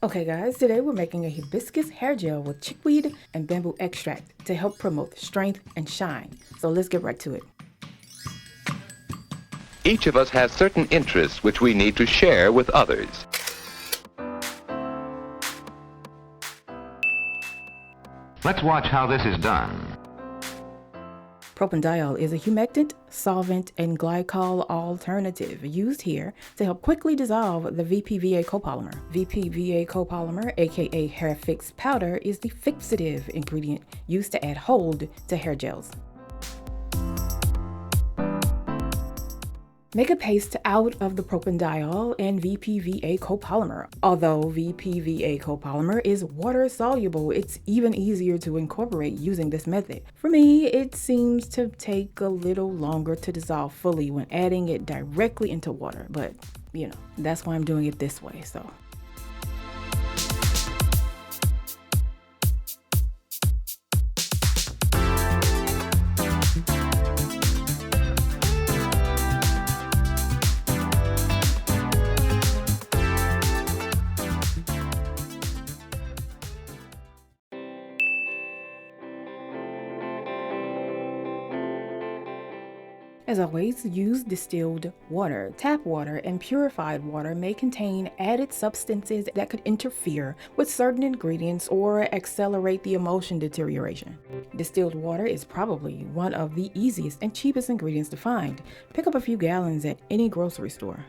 Okay guys, today we're making a hibiscus hair gel with chickweed and bamboo extract to help promote strength and shine. So let's get right to it. Each of us has certain interests which we need to share with others. Let's watch how this is done. Propanediol is a humectant, solvent, and glycol alternative used here to help quickly dissolve the VPVA copolymer. VPVA copolymer, aka hair fix powder, is the fixative ingredient used to add hold to hair gels. Make a paste out of the propanediol and VPVA copolymer. Although VPVA copolymer is water soluble, it's even easier to incorporate using this method. For me, it seems to take a little longer to dissolve fully when adding it directly into water, but you know, that's why I'm doing it this way, so. As always, use distilled water. Tap water and purified water may contain added substances that could interfere with certain ingredients or accelerate the emulsion deterioration. Distilled water is probably one of the easiest and cheapest ingredients to find. Pick up a few gallons at any grocery store.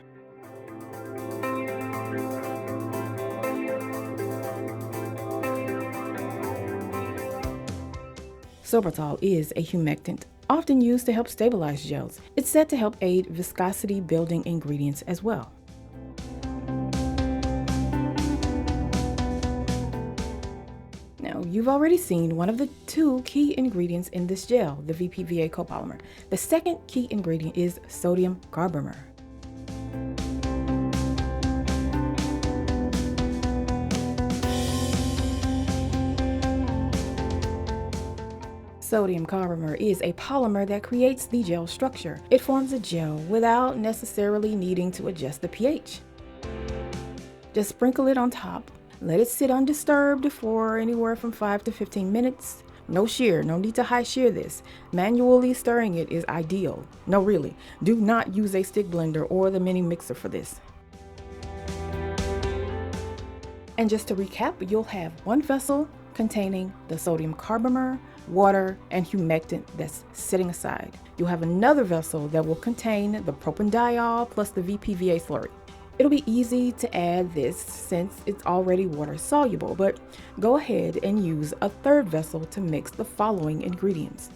Sorbitol is a humectant, often used to help stabilize gels. It's said to help aid viscosity building ingredients as well. Now, you've already seen one of the two key ingredients in this gel, the VPVA copolymer. The second key ingredient is sodium carbomer. Sodium carbomer is a polymer that creates the gel structure. It forms a gel without necessarily needing to adjust the pH. Just sprinkle it on top. Let it sit undisturbed for anywhere from 5 to 15 minutes. No shear, no need to high shear this. Manually stirring it is ideal. No, really, do not use a stick blender or the mini mixer for this. And just to recap, you'll have one vessel containing the sodium carbomer, water, and humectant that's sitting aside. You'll have another vessel that will contain the propanediol plus the VPVA slurry. It'll be easy to add this since it's already water soluble, but go ahead and use a third vessel to mix the following ingredients.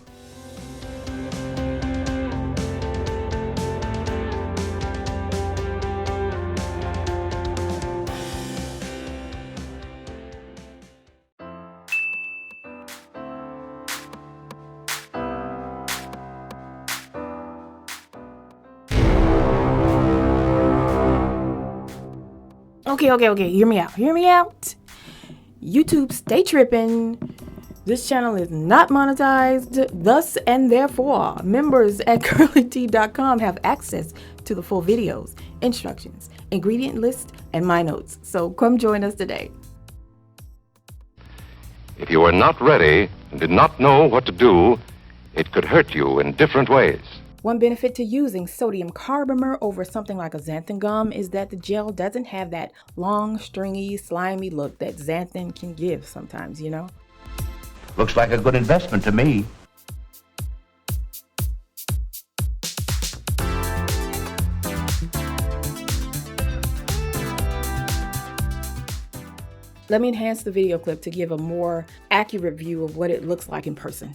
Okay, hear me out. YouTube, stay tripping. This channel is not monetized, thus and therefore, members at CURLYTEA.com have access to the full videos, instructions, ingredient list, and my notes. So come join us today. If you are not ready and did not know what to do, it could hurt you in different ways. One benefit to using sodium carbomer over something like a xanthan gum is that the gel doesn't have that long, stringy, slimy look that xanthan can give sometimes, you know? Looks like a good investment to me. Let me enhance the video clip to give a more accurate view of what it looks like in person.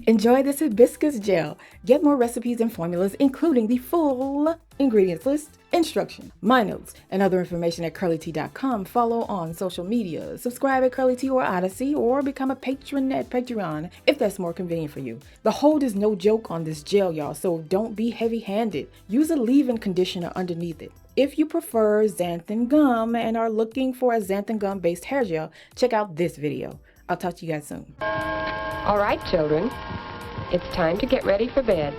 Enjoy this hibiscus gel. Get more recipes and formulas, including the full ingredients list, instruction, my notes, and other information at CURLYTEA.com. Follow on social media, subscribe at CURLYTEA or Odyssey, or become a patron at Patreon if that's more convenient for you. The hold is no joke on this gel, y'all, so don't be heavy-handed. Use a leave-in conditioner underneath it. If you prefer xanthan gum and are looking for a xanthan gum based hair gel, check out this video. I'll talk to you guys soon. All right, children, it's time to get ready for bed.